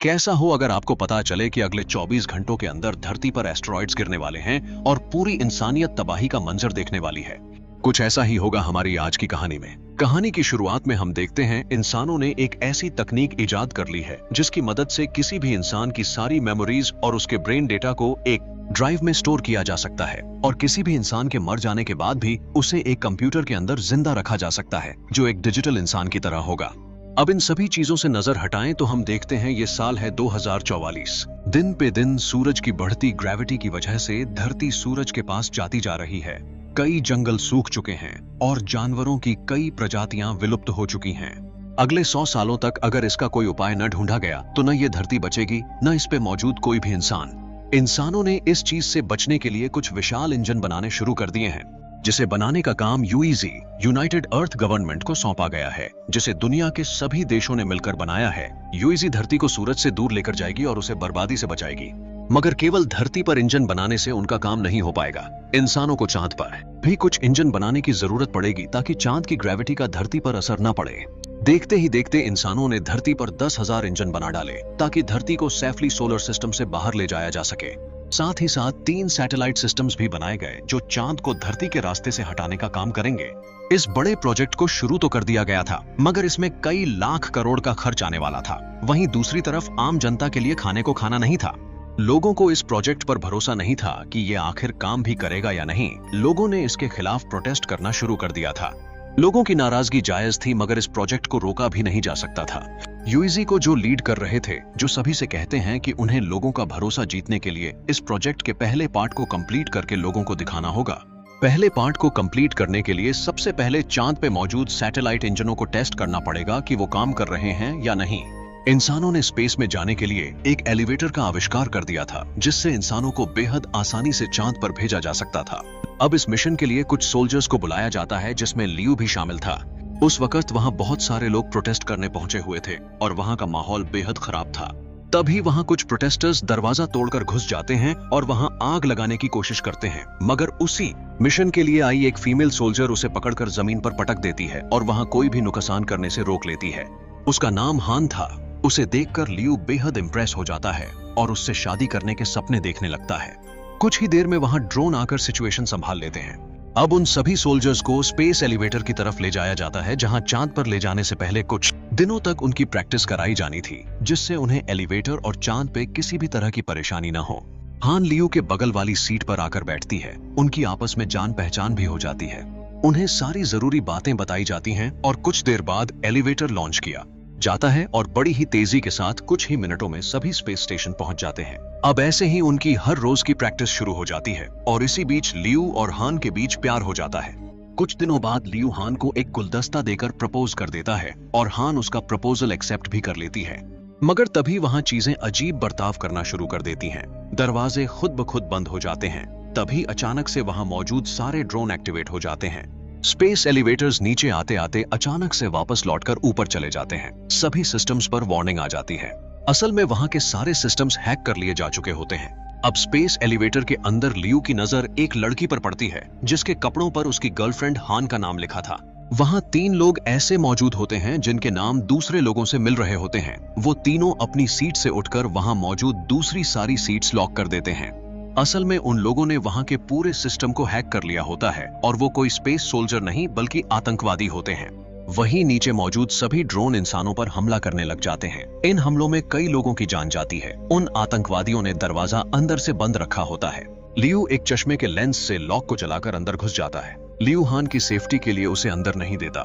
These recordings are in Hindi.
कैसा हो अगर आपको पता चले कि अगले 24 घंटों के अंदर धरती पर एस्टेरॉइड्स गिरने वाले हैं और पूरी इंसानियत तबाही का मंजर देखने वाली है। कुछ ऐसा ही होगा हमारी आज की कहानी में। कहानी की शुरुआत में हम देखते हैं इंसानों ने एक ऐसी तकनीक इजाद कर ली है जिसकी मदद से किसी भी इंसान की सारी मेमोरीज और उसके ब्रेन डेटा को एक ड्राइव में स्टोर किया जा सकता है और किसी भी इंसान के मर जाने के बाद भी उसे एक कंप्यूटर के अंदर जिंदा रखा जा सकता है जो एक डिजिटल इंसान की तरह होगा। अब इन सभी चीजों से नजर हटाएं तो हम देखते हैं ये साल है 2044। दिन पे दिन सूरज की बढ़ती ग्रेविटी की वजह से धरती सूरज के पास जाती जा रही है। कई जंगल सूख चुके हैं और जानवरों की कई प्रजातियां विलुप्त हो चुकी हैं। अगले 100 सालों तक अगर इसका कोई उपाय न ढूंढा गया तो न ये धरती बचेगी न इस पे मौजूद कोई भी इंसान। इंसानों ने इस चीज से बचने के लिए कुछ विशाल इंजन बनाने शुरू कर दिए हैं जिसे बनाने का काम यूईजी यूनाइटेड अर्थ गवर्नमेंट को सौंपा गया है, जिसे दुनिया के सभी देशों ने मिलकर बनाया है। यूईजी धरती को सूरज से दूर लेकर जाएगी और उसे बर्बादी से बचाएगी। मगर केवल धरती पर इंजन बनाने से उनका काम नहीं हो पाएगा। इंसानों को चांद पर भी कुछ इंजन बनाने की जरूरत पड़ेगी ताकि चांद की ग्रेविटी का धरती पर असर न पड़े। देखते ही देखते इंसानों ने धरती पर 10,000 इंजन बना डाले ताकि धरती को सेफली सोलर सिस्टम से बाहर ले जाया जा सके। साथ ही साथ 3 सैटेलाइट सिस्टम्स भी बनाए गए जो चांद को धरती के रास्ते से हटाने का काम करेंगे। इस बड़े प्रोजेक्ट को शुरू तो कर दिया गया था मगर इसमें कई लाख करोड़ का खर्च आने वाला था। वहीं दूसरी तरफ आम जनता के लिए खाने को खाना नहीं था। लोगों को इस प्रोजेक्ट पर भरोसा नहीं था कि ये आखिर काम भी करेगा या नहीं। लोगों ने इसके खिलाफ प्रोटेस्ट करना शुरू कर दिया था। लोगों की नाराजगी जायज थी मगर इस प्रोजेक्ट को रोका भी नहीं जा सकता था। यूईजी को जो लीड कर रहे थे, जो सभी से कहते हैं कि उन्हें लोगों का भरोसा जीतने के लिए इस प्रोजेक्ट के पहले पार्ट को कंप्लीट करके लोगों को दिखाना होगा। पहले पार्ट को कंप्लीट करने के लिए सबसे पहले चांद पे मौजूद सैटेलाइट इंजनों को टेस्ट करना पड़ेगा कि वो काम कर रहे हैं या नहीं। इंसानों ने स्पेस में जाने के लिए एक एलिवेटर का आविष्कार कर दिया था जिससे इंसानों को बेहद आसानी से चांद पर भेजा जा सकता था। अब इस मिशन के लिए कुछ सोल्जर्स को बुलाया जाता है जिसमें लियू भी शामिल था। उस वक्त वहां बहुत सारे लोग प्रोटेस्ट करने पहुंचे हुए थे और वहां का माहौल बेहद खराब था। तभी वहां कुछ प्रोटेस्टर्स दरवाजा तोड़कर घुस जाते हैं और वहां आग लगाने की कोशिश करते हैं, मगर उसी मिशन के लिए आई एक फीमेल सोल्जर उसे पकड़कर जमीन पर पटक देती है और वहां कोई भी नुकसान करने से रोक लेती है। उसका नाम हान था। उसे देखकर लियू बेहद इंप्रेस हो जाता है और उससे शादी करने के सपने देखने लगता है। कुछ ही देर में वहां ड्रोन आकर सिचुएशन संभाल लेते हैं। अब उन सभी सोल्जर्स को स्पेस एलिवेटर की तरफ ले जाया जाता है जहां चांद पर ले जाने से पहले कुछ दिनों तक उनकी प्रैक्टिस कराई जानी थी जिससे उन्हें एलिवेटर और चांद पे किसी भी तरह की परेशानी न हो। हान लियू के बगल वाली सीट पर आकर बैठती है। उनकी आपस में जान पहचान भी हो जाती है। उन्हें सारी जरूरी बातें बताई जाती हैं और कुछ देर बाद एलिवेटर लॉन्च किया जाता है और बड़ी ही तेजी के साथ कुछ ही मिनटों में सभी स्पेस स्टेशन पहुंच जाते हैं। अब ऐसे ही उनकी हर रोज की प्रैक्टिस शुरू हो जाती है और इसी बीच लियू और हान के बीच प्यार हो जाता है। कुछ दिनों बाद लियू हान को एक गुलदस्ता देकर प्रपोज कर देता है और हान उसका प्रपोजल एक्सेप्ट भी कर लेती है। मगर तभी वहां चीजें अजीब बर्ताव करना शुरू कर देती हैं। दरवाजे खुद ब खुद बंद हो जाते हैं। तभी अचानक से वहां मौजूद सारे ड्रोन एक्टिवेट हो जाते हैं। स्पेस एलिवेटर्स नीचे आते आते अचानक से वापस लौटकर ऊपर चले जाते हैं। सभी सिस्टम्स पर वार्निंग आ जाती है। असल में वहां के सारे सिस्टम्स हैक कर लिए जा चुके होते हैं। अब स्पेस एलिवेटर के अंदर लियू की नजर एक लड़की पर पड़ती है जिसके कपड़ों पर उसकी गर्लफ्रेंड हान का नाम लिखा था। वहां 3 लोग ऐसे मौजूद होते हैं जिनके नाम दूसरे लोगों से मिल रहे होते हैं। वो तीनों अपनी सीट से उठकर वहां मौजूद दूसरी सारी सीट्स लॉक कर देते हैं। असल में उन लोगों ने वहां के पूरे सिस्टम को हैक कर लिया होता है और वो कोई स्पेस सोल्जर नहीं बल्कि आतंकवादी होते हैं। वहीं नीचे मौजूद सभी ड्रोन इंसानों पर हमला करने लग जाते हैं। इन हमलों में कई लोगों की जान जाती है। उन आतंकवादियों ने दरवाजा अंदर से बंद रखा होता है। लियू एक चश्मे के लेंस से लॉक को चलाकर अंदर घुस जाता है। लियू हान की सेफ्टी के लिए उसे अंदर नहीं देता।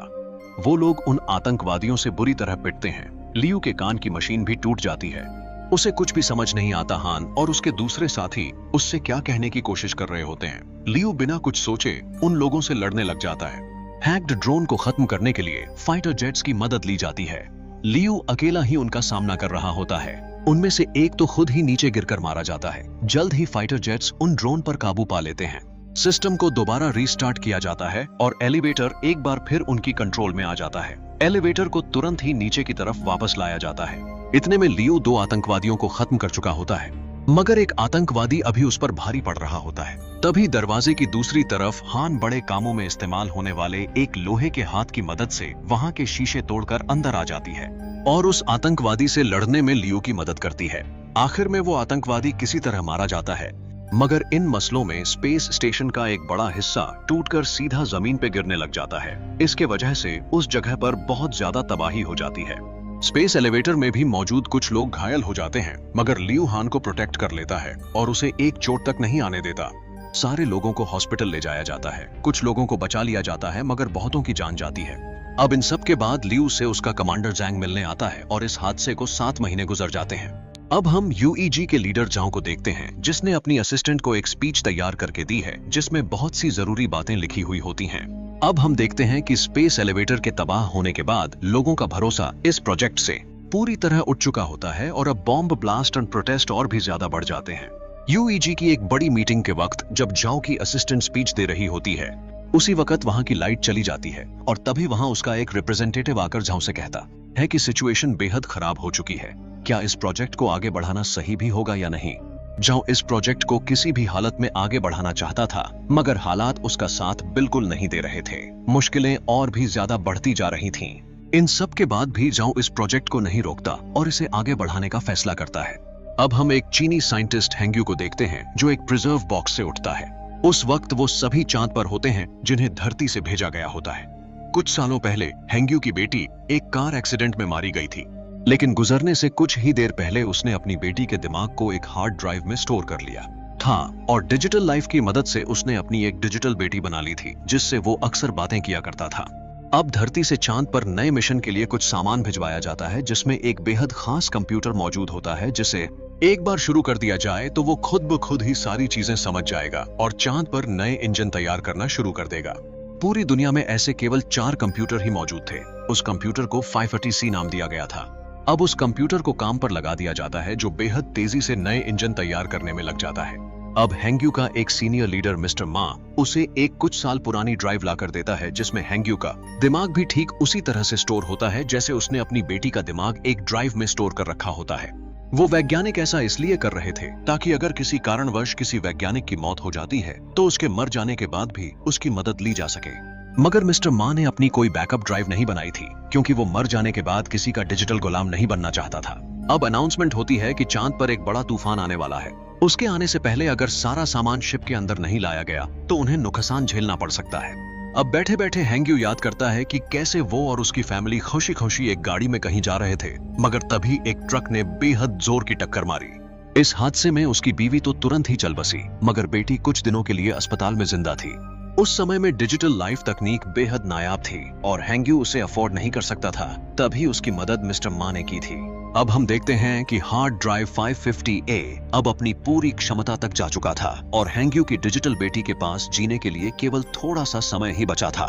वो लोग उन आतंकवादियों से बुरी तरह पिटते हैं। लियू के कान की मशीन भी टूट जाती है। उसे कुछ भी समझ नहीं आता। हान और उसके दूसरे साथी उससे क्या कहने की कोशिश कर रहे होते हैं। लियू बिना कुछ सोचे उन लोगों से लड़ने लग जाता है। हैक्ड ड्रोन को खत्म करने के लिए फाइटर जेट्स की मदद ली जाती है। लियू अकेला ही उनका सामना कर रहा होता है। उनमें से एक तो खुद ही नीचे गिरकर मारा जाता है। जल्द ही फाइटर जेट्स उन ड्रोन पर काबू पा लेते हैं। सिस्टम को दोबारा रीस्टार्ट किया जाता है और एलिवेटर एक बार फिर उनकी कंट्रोल में आ जाता है। एलिवेटर को तुरंत ही नीचे की तरफ वापस लाया जाता है। इतने में लियू 2 आतंकवादियों को खत्म कर चुका होता है मगर एक आतंकवादी अभी उस पर भारी पड़ रहा होता है। तभी दरवाजे की दूसरी तरफ हान बड़े कामों में इस्तेमाल होने वाले एक लोहे के हाथ की मदद से वहां के शीशे तोड़कर अंदर आ जाती है और उस आतंकवादी से लड़ने में लियो की मदद करती है। आखिर में वो आतंकवादी किसी तरह मारा जाता है, मगर इन मसलों में स्पेस स्टेशन का एक बड़ा हिस्सा टूटकर सीधा जमीन पे गिरने लग जाता है। इसके वजह से उस जगह पर बहुत ज्यादा तबाही हो जाती है। स्पेस एलिवेटर में भी मौजूद कुछ लोग घायल हो जाते हैं, मगर लियो हान को प्रोटेक्ट कर लेता है और उसे एक चोट तक नहीं आने देता। सारे लोगों को हॉस्पिटल ले जाया जाता है। कुछ लोगों को बचा लिया जाता है, मगर बहुतों की जान जाती है। अब इन सब के बाद लियो से उसका कमांडर जैंग मिलने आता है और इस हादसे को 7 महीने गुजर जाते हैं। अब हम यूईजी के लीडर जाओ को देखते हैं, जिसने अपनी असिस्टेंट को एक स्पीच तैयार करके दी है जिसमें बहुत सी जरूरी बातें लिखी हुई होती हैं। अब हम देखते हैं कि स्पेस एलिवेटर के तबाह होने के बाद लोगों का भरोसा इस प्रोजेक्ट से पूरी तरह उठ चुका होता है और अब बॉम्ब ब्लास्ट और प्रोटेस्ट और भी ज्यादा बढ़ जाते हैं। यूईजी की एक बड़ी मीटिंग के वक्त जब जाओ की असिस्टेंट स्पीच दे रही होती है, उसी वक्त वहां की लाइट चली जाती है और तभी वहां उसका एक रिप्रेजेंटेटिव आकर जाओ से कहता है कि सिचुएशन बेहद खराब हो चुकी है। क्या इस प्रोजेक्ट को आगे बढ़ाना सही भी होगा या नहीं? जाओ इस प्रोजेक्ट को किसी भी हालत में आगे बढ़ाना चाहता था, मगर हालात उसका साथ बिल्कुल नहीं दे रहे थे। मुश्किलें और भी ज्यादा बढ़ती जा रही थीं। इन सब के बाद भी जाओ इस प्रोजेक्ट को नहीं रोकता और इसे आगे बढ़ाने का फैसला करता है। अब हम एक चीनी साइंटिस्ट हेंग्यू को देखते हैं जो एक प्रिजर्व बॉक्स से उठता है। उस वक्त वो सभी चांद पर होते हैं जिन्हें धरती से भेजा गया होता है। कुछ सालों पहले हेंग्यू की बेटी एक कार एक्सीडेंट में मारी गई थी, लेकिन गुजरने से कुछ ही देर पहले उसने अपनी बेटी के दिमाग को एक हार्ड ड्राइव में स्टोर कर लिया था और डिजिटल लाइफ की मदद से उसने अपनी एक डिजिटल बेटी बना ली थी जिससे वो अक्सर बातें किया करता था। अब धरती से चांद पर नए मिशन के लिए कुछ सामान भिजवाया जाता है जिसमें एक बेहद खास कंप्यूटर मौजूद होता है जिसे एक बार शुरू कर दिया जाए तो वो खुद ब खुद ही सारी चीजें समझ जाएगा और चांद पर नए इंजन तैयार करना शुरू कर देगा। पूरी दुनिया में ऐसे केवल 4 कंप्यूटर ही मौजूद थे। उस कंप्यूटर को 530C नाम दिया गया था। अब उस कंप्यूटर को काम पर लगा दिया जाता है जो बेहद तेजी से नए इंजन तैयार करने में लग जाता है। अब हेंग्यू का एक सीनियर लीडर मिस्टर मा उसे एक कुछ साल पुरानी ड्राइव लाकर देता है जिसमें हेंग्यू का दिमाग भी ठीक उसी तरह से स्टोर होता है जैसे उसने अपनी बेटी का दिमाग एक ड्राइव में स्टोर कर रखा होता है। वो वैज्ञानिक ऐसा इसलिए कर रहे थे ताकि अगर किसी कारणवश किसी वैज्ञानिक की मौत हो जाती है तो उसके मर जाने के बाद भी उसकी मदद ली जा सके। मगर मिस्टर मा ने अपनी कोई बैकअप ड्राइव नहीं बनाई थी क्योंकि वो मर जाने के बाद किसी का डिजिटल गुलाम नहीं बनना चाहता था। अब अनाउंसमेंट होती है कि चांद पर एक बड़ा तूफान आने वाला है। उसके आने से पहले अगर सारा सामान शिप के अंदर नहीं लाया गया तो उन्हें नुकसान झेलना पड़ सकता है। अब बैठे बैठे हेंग्यू याद करता है कि कैसे वो और उसकी फैमिली खुशी खुशी एक गाड़ी में कहीं जा रहे थे, मगर तभी एक ट्रक ने बेहद जोर की टक्कर मारी। इस हादसे में उसकी बीवी तो तुरंत ही चल बसी, मगर बेटी कुछ दिनों के लिए अस्पताल में जिंदा थी। उस समय में डिजिटल लाइफ तकनीक बेहद नायाब थी और हेंग्यू उसे अफोर्ड नहीं कर सकता था, तभी उसकी मदद मिस्टर मा ने की थी। अब हम देखते हैं कि हार्ड ड्राइव 550A अब अपनी पूरी क्षमता तक जा चुका था और हेंग्यू की डिजिटल बेटी के पास जीने के लिए केवल थोड़ा सा समय ही बचा था।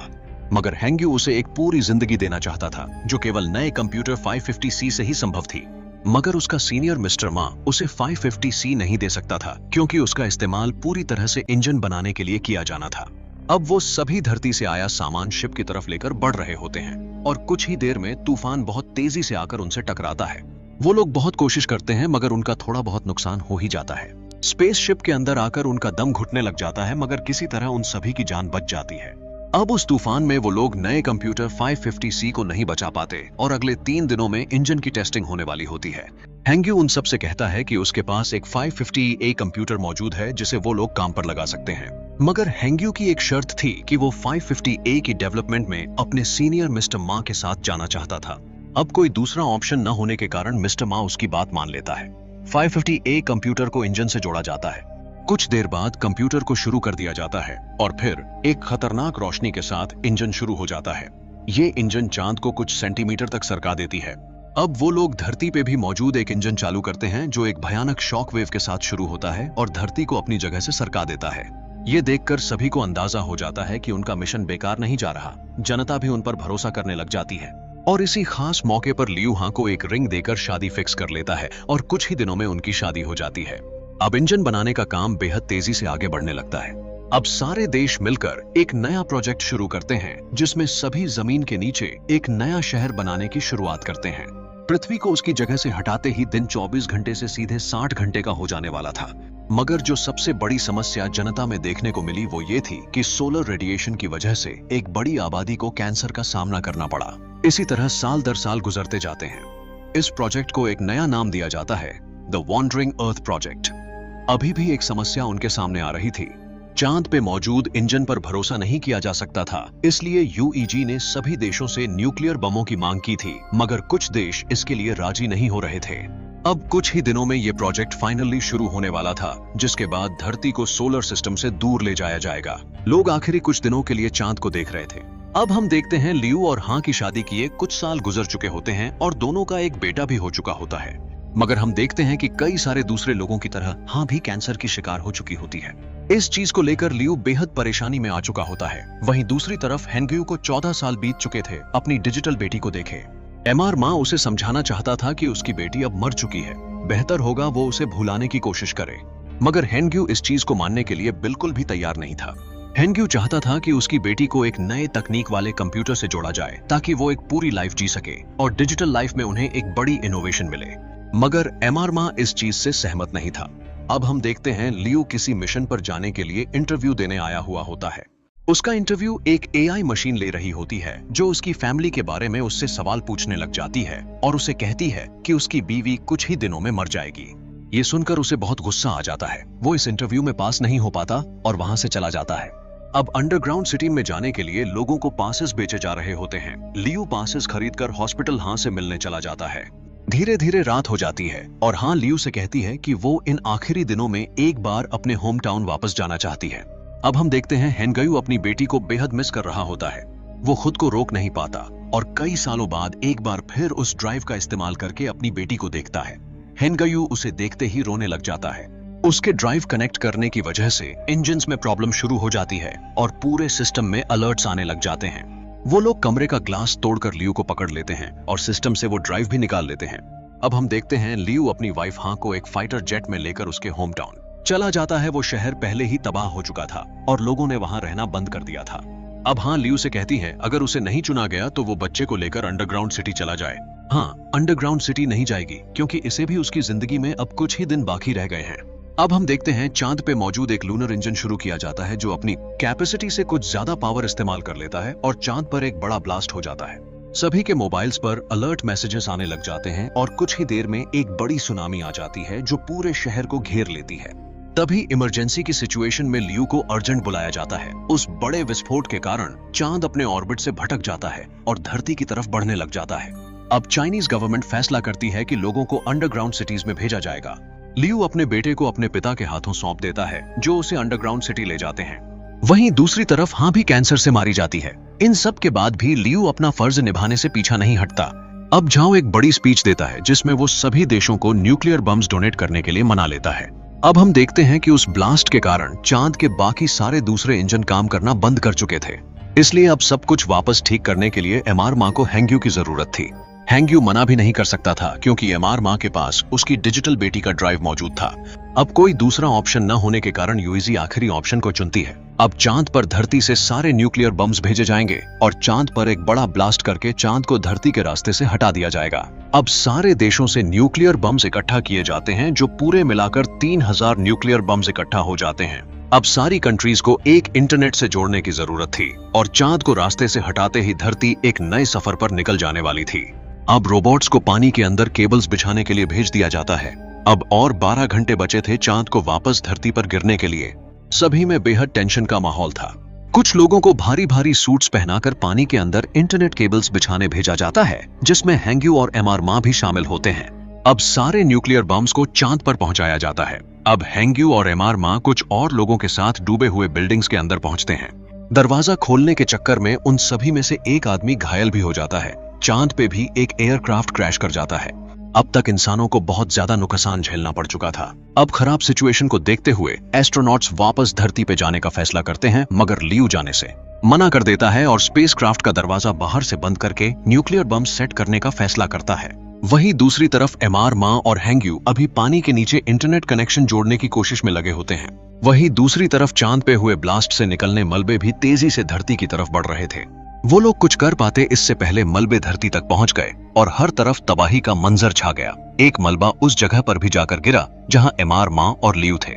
मगर हेंग्यू उसे एक पूरी जिंदगी देना चाहता था जो केवल नए कंप्यूटर 550C से ही संभव थी। मगर उसका सीनियर मिस्टर मा उसे 550C नहीं दे सकता था क्योंकि उसका इस्तेमाल पूरी तरह से इंजन बनाने के लिए किया जाना था। अब वो सभी धरती से आया सामान शिप की तरफ लेकर बढ़ रहे होते हैं और कुछ ही देर में तूफान बहुत तेजी से आकर उनसे टकराता है। वो लोग बहुत कोशिश करते हैं मगर उनका थोड़ा बहुत नुकसान हो ही जाता है। स्पेस शिप के अंदर आकर उनका दम घुटने लग जाता है, मगर किसी तरह उन सभी की जान बच जाती है। अब उस तूफान में वो लोग नए कंप्यूटर 550C को नहीं बचा पाते और अगले 3 दिनों में इंजन की टेस्टिंग होने वाली होती है। हेंग्यू उन सब से कहता है कि उसके पास एक 550A कंप्यूटर मौजूद है जिसे वो लोग काम पर लगा सकते हैं, मगर हेंग्यू की एक शर्त थी कि वो 550A की डेवलपमेंट में अपने सीनियर मिस्टर मा के साथ जाना चाहता था। अब कोई दूसरा ऑप्शन न होने के कारण मिस्टर मा उसकी बात मान लेता है। 550A कंप्यूटर को इंजन से जोड़ा जाता है। कुछ देर बाद कंप्यूटर को शुरू कर दिया जाता है और फिर एक खतरनाक रोशनी के साथ इंजन शुरू हो जाता है। ये इंजन चांद को कुछ सेंटीमीटर तक सरका देती है। अब वो लोग धरती पे भी मौजूद एक इंजन चालू करते हैं जो एक भयानक शॉक वेव के साथ शुरू होता है और धरती को अपनी जगह से सरका देता है। ये देखकर सभी को अंदाजा हो जाता है कि उनका मिशन बेकार नहीं जा रहा। जनता भी उन पर भरोसा करने लग जाती है और इसी खास मौके पर लियू हां को एक रिंग देकर शादी फिक्स कर लेता है और कुछ ही दिनों में उनकी शादी हो जाती है। अब इंजन बनाने का काम बेहद तेजी से आगे बढ़ने लगता है। अब सारे देश मिलकर एक नया प्रोजेक्ट शुरू करते हैं जिसमें सभी जमीन के नीचे एक नया शहर बनाने की शुरुआत करते हैं। पृथ्वी को उसकी जगह से हटाते ही दिन 24 घंटे से सीधे 60 घंटे का हो जाने वाला था। मगर जो सबसे बड़ी समस्या जनता में देखने को मिली वो ये थी कि सोलर रेडिएशन की वजह से एक बड़ी आबादी को कैंसर का सामना करना पड़ा। इसी तरह साल दर साल गुजरते जाते हैं। इस प्रोजेक्ट को एक नया नाम दिया जाता है, द वॉन्डरिंग अर्थ प्रोजेक्ट। अभी भी एक समस्या उनके सामने आ रही थी। चांद पे मौजूद इंजन पर भरोसा नहीं किया जा सकता था, इसलिए यूईजी ने सभी देशों से न्यूक्लियर बमों की मांग की थी, मगर कुछ देश इसके लिए राजी नहीं हो रहे थे। अब कुछ ही दिनों में ये प्रोजेक्ट फाइनली शुरू होने वाला था, जिसके बाद धरती को सोलर सिस्टम से दूर ले जाया जाएगा। लोग आखिरी कुछ दिनों के लिए चांद को देख रहे थे। अब हम देखते हैं लियू और हां की शादी किए कुछ साल गुजर चुके होते हैं और दोनों का एक बेटा भी हो चुका होता है, मगर हम देखते हैं कि कई सारे दूसरे लोगों की तरह हां भी कैंसर की शिकार हो चुकी होती है। इस चीज को लेकर लियू बेहद परेशानी में आ चुका होता है। वहीं दूसरी तरफ हेंग्यू को 14 साल बीत चुके थे अपनी डिजिटल बेटी को देखे। एमआर मां उसे समझाना चाहता था कि उसकी बेटी अब मर चुकी है, बेहतर होगा वो उसे भुलाने की कोशिश करे, मगर हेंग्यू इस चीज को मानने के लिए बिल्कुल भी तैयार नहीं था। हेंग्यू चाहता था कि उसकी बेटी को एक नए तकनीक वाले कंप्यूटर से जोड़ा जाए ताकि वो एक पूरी लाइफ जी सके और डिजिटल लाइफ में उन्हें एक बड़ी इनोवेशन मिले, मगर एमआर मां इस चीज से सहमत नहीं था। अब हम देखते हैं लियू किसी मिशन पर जाने के लिए इंटरव्यू देने आया हुआ होता है। उसका इंटरव्यू एक एआई मशीन ले रही होती है जो उसकी फैमिली के बारे में उससे सवाल पूछने लग जाती है और उसे कहती है कि उसकी बीवी कुछ ही दिनों में मर जाएगी। ये सुनकर उसे बहुत गुस्सा आ जाता है। वो इस इंटरव्यू में पास नहीं हो पाता और वहां से चला जाता है। अब अंडरग्राउंड सिटी में जाने के लिए लोगों को पासेस बेचे जा रहे होते हैं। लियू पासेस खरीदकर हॉस्पिटल हां से मिलने चला जाता है। धीरे धीरे रात हो जाती है और हां लियू से कहती है कि वो इन आखिरी दिनों में एक बार अपने होम टाउन वापस जाना चाहती है। अब हम देखते हैं हेंग्यू अपनी बेटी को बेहद मिस कर रहा होता है। वो खुद को रोक नहीं पाता और कई सालों बाद एक बार फिर उस ड्राइव का इस्तेमाल करके अपनी बेटी को देखता है। हेंग्यू उसे देखते ही रोने लग जाता है। उसके ड्राइव कनेक्ट करने की वजह से इंजन्स में प्रॉब्लम शुरू हो जाती है और पूरे सिस्टम में अलर्ट्स आने लग जाते हैं। वो लोग कमरे का ग्लास तोड़कर लियू को पकड़ लेते हैं और सिस्टम से वो ड्राइव भी निकाल लेते हैं। अब हम देखते हैं लियू अपनी वाइफ हां को एक फाइटर जेट में लेकर उसके होम टाउन चला जाता है। वो शहर पहले ही तबाह हो चुका था और लोगों ने वहां रहना बंद कर दिया था। अब हां लियू से कहती है अगर उसे नहीं चुना गया तो वो बच्चे को लेकर अंडरग्राउंड सिटी चला जाए। हाँ, अंडरग्राउंड सिटी नहीं जाएगी क्योंकि इसे भी उसकी जिंदगी में अब कुछ ही दिन बाकी रह गए हैं। अब हम देखते हैं चांद पे मौजूद एक लूनर इंजन शुरू किया जाता है जो अपनी कैपेसिटी से कुछ ज्यादा पावर इस्तेमाल कर लेता है और चांद पर एक बड़ा ब्लास्ट हो जाता है। सभी के मोबाइल्स पर अलर्ट मैसेजेस आने लग जाते हैं और कुछ ही देर में एक बड़ी सुनामी आ जाती है जो पूरे शहर को घेर लेती है। तभी इमरजेंसी की सिचुएशन में लियू को अर्जेंट बुलाया जाता है। उस बड़े विस्फोट के कारण चांद अपने ऑर्बिट से भटक जाता है और धरती की तरफ बढ़ने लग जाता है। अब चाइनीज गवर्नमेंट फैसला करती है कि लोगों को अंडरग्राउंड सिटीज में भेजा जाएगा। लियू अपने बेटे को अपने पिता के हाथों सौंप देता है जो उसे अंडरग्राउंड सिटी ले जाते हैं। वहीं दूसरी तरफ हां भी कैंसर से मारी जाती है। इन सब के बाद भी लियू अपना फर्ज निभाने से पीछा नहीं हटता। अब झाओ एक बड़ी स्पीच देता है जिसमें वो सभी देशों को न्यूक्लियर बम्स डोनेट करने के लिए मना लेता है। अब हम देखते हैं कि उस ब्लास्ट के कारण चांद के बाकी सारे दूसरे इंजन काम करना बंद कर चुके थे, इसलिए अब सब कुछ वापस ठीक करने के लिए एमआर मां को हेंग्यू की जरूरत थी। हेंग्यू मना भी नहीं कर सकता था क्योंकि एमआर मां के पास उसकी डिजिटल बेटी का ड्राइव मौजूद था। अब कोई दूसरा ऑप्शन न होने के कारण यूईजी आखिरी ऑप्शन को चुनती है। अब चांद पर धरती से सारे न्यूक्लियर बम्स भेजे जाएंगे और चांद पर एक बड़ा ब्लास्ट करके चांद को धरती के रास्ते से हटा दिया जाएगा। अब सारे देशों से न्यूक्लियर बम्स इकट्ठा किए जाते हैं जो पूरे मिलाकर 3000 न्यूक्लियर बम्स इकट्ठा हो जाते हैं। अब सारी कंट्रीज को एक इंटरनेट से जोड़ने की जरूरत थी और चांद को रास्ते से हटाते ही धरती एक नए सफर पर निकल जाने वाली थी। अब रोबोट्स को पानी के अंदर केबल्स बिछाने के लिए भेज दिया जाता है। अब और 12 घंटे बचे थे चांद को वापस धरती पर गिरने के लिए। सभी में बेहद टेंशन का माहौल था। कुछ लोगों को भारी भारी सूट्स पहनाकर पानी के अंदर इंटरनेट केबल्स बिछाने भेजा जाता है जिसमें हेंग्यू और एमआर मां भी शामिल होते हैं। अब सारे न्यूक्लियर बम्स को चांद पर पहुंचाया जाता है। अब हेंग्यू और एमआर मां कुछ और लोगों के साथ डूबे हुए बिल्डिंग्स के अंदर पहुंचते हैं। दरवाजा खोलने के चक्कर में उन सभी में से एक आदमी घायल भी हो जाता है। चांद पे भी एक एयरक्राफ्ट क्रैश कर जाता है। अब तक इंसानों को बहुत ज्यादा नुकसान झेलना पड़ चुका था। अब खराब सिचुएशन को देखते हुए एस्ट्रोनॉट्स वापस धरती पे जाने का फैसला करते हैं, मगर लियू जाने से मना कर देता है और स्पेसक्राफ्ट का दरवाजा बाहर से बंद करके न्यूक्लियर बम सेट करने का फैसला करता है। वहीं दूसरी तरफ एमआर मां और हेंग्यू अभी पानी के नीचे इंटरनेट कनेक्शन जोड़ने की कोशिश में लगे होते हैं। वहीं दूसरी तरफ चांद पे हुए ब्लास्ट से निकलने मलबे भी तेजी से धरती की तरफ बढ़ रहे थे। वो लोग कुछ कर पाते इससे पहले मलबे धरती तक पहुंच गए और हर तरफ तबाही का मंजर छा गया। एक मलबा उस जगह पर भी जाकर गिरा जहां एमआर मां और लियू थे।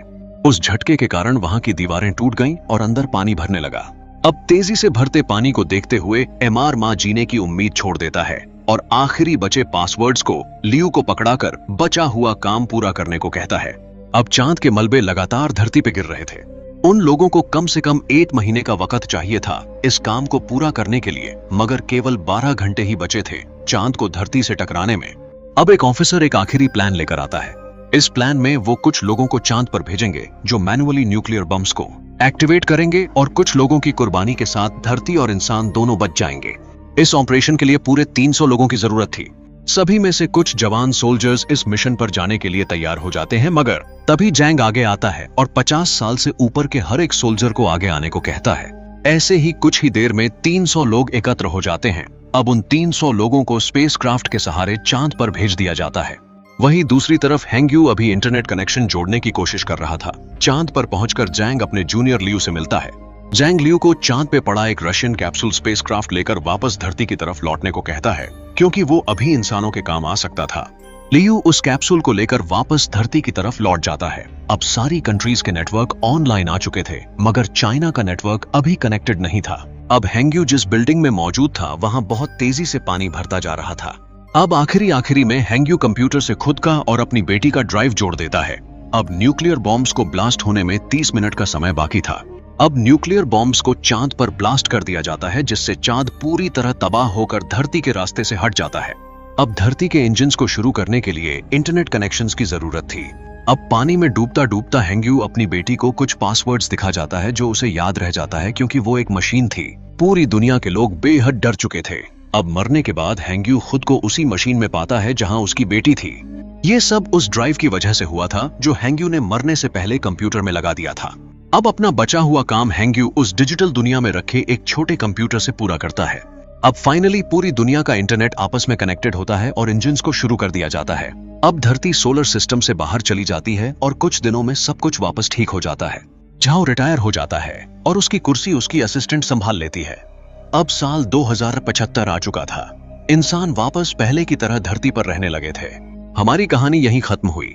उस झटके के कारण वहां की दीवारें टूट गईं और अंदर पानी भरने लगा। अब तेजी से भरते पानी को देखते हुए एमआर मां जीने की उम्मीद छोड़ देता है। और आखिरी बचे पासवर्ड्स को लियू को पकड़ाकर बचा हुआ काम पूरा करने को कहता है। अब चांद के मलबे लगातार धरती पे गिर रहे थे। उन लोगों को कम से कम 1 महीने का वक्त चाहिए था इस काम को पूरा करने के लिए, मगर केवल 12 घंटे ही बचे थे चांद को धरती से टकराने में। अब एक ऑफिसर एक आखिरी प्लान लेकर आता है। इस प्लान में वो कुछ लोगों को चांद पर भेजेंगे जो मैन्युअली न्यूक्लियर बम्स को एक्टिवेट करेंगे और कुछ लोगों की कुर्बानी के साथ धरती और इंसान दोनों बच जाएंगे। इस ऑपरेशन के लिए पूरे 300 लोगों की जरूरत थी। सभी में से कुछ जवान सोल्जर्स इस मिशन पर जाने के लिए तैयार हो जाते हैं, मगर तभी जैंग आगे आता है और 50 साल से ऊपर के हर एक सोल्जर को आगे आने को कहता है। ऐसे ही कुछ ही देर में 300 लोग एकत्र हो जाते हैं। अब उन 300 लोगों को स्पेसक्राफ्ट के सहारे चांद पर भेज दिया जाता है। वहीं दूसरी तरफ हेंग्यू अभी इंटरनेट कनेक्शन जोड़ने की कोशिश कर रहा था। चांद पर पहुंचकर जैंग अपने जूनियर लियू से मिलता है। जैंग लियू को चांद पे पड़ा एक रशियन कैप्सूल स्पेसक्राफ्ट लेकर वापस धरती की तरफ लौटने को कहता है, क्योंकि वो अभी इंसानों के काम आ सकता था। लियू उस कैप्सूल को लेकर वापस धरती की तरफ लौट जाता है। अब सारी कंट्रीज के नेटवर्क ऑनलाइन आ चुके थे, मगर चाइना का नेटवर्क अभी कनेक्टेड नहीं था। अब हेंग्यू जिस बिल्डिंग में मौजूद था वहां बहुत तेजी से पानी भरता जा रहा था। अब आखिरी में हेंग्यू कंप्यूटर से खुद का और अपनी बेटी का ड्राइव जोड़ देता है। अब न्यूक्लियर बॉम्ब्स को ब्लास्ट होने में 30 मिनट का समय बाकी था। अब न्यूक्लियर बॉम्ब्स को चांद पर ब्लास्ट कर दिया जाता है, जिससे चांद पूरी तरह तबाह होकर धरती के रास्ते से हट जाता है। अब धरती के इंजन्स को शुरू करने के लिए इंटरनेट कनेक्शंस की जरूरत थी। अब पानी में डूबता डूबता हेंग्यू अपनी बेटी को कुछ पासवर्ड्स दिखा जाता है जो उसे याद रह जाता है, क्योंकि वो एक मशीन थी। पूरी दुनिया के लोग बेहद डर चुके थे। अब मरने के बाद हेंग्यू खुद को उसी मशीन में पाता है जहां उसकी बेटी थी। ये सब उस ड्राइव की वजह से हुआ था जो हेंग्यू ने मरने से पहले कंप्यूटर में लगा दिया था। अब अपना बचा हुआ काम हेंग्यू उस डिजिटल दुनिया में रखे एक छोटे कंप्यूटर से पूरा करता है। अब फाइनली पूरी दुनिया का इंटरनेट आपस में कनेक्टेड होता है और इंजन्स को शुरू कर दिया जाता है। अब धरती सोलर सिस्टम से बाहर चली जाती है और कुछ दिनों में सब कुछ वापस ठीक हो जाता है। झाओ रिटायर हो जाता है और उसकी कुर्सी उसकी असिस्टेंट संभाल लेती है। अब साल 2075 आ चुका था। इंसान वापस पहले की तरह धरती पर रहने लगे थे। हमारी कहानी यहीं खत्म हुई।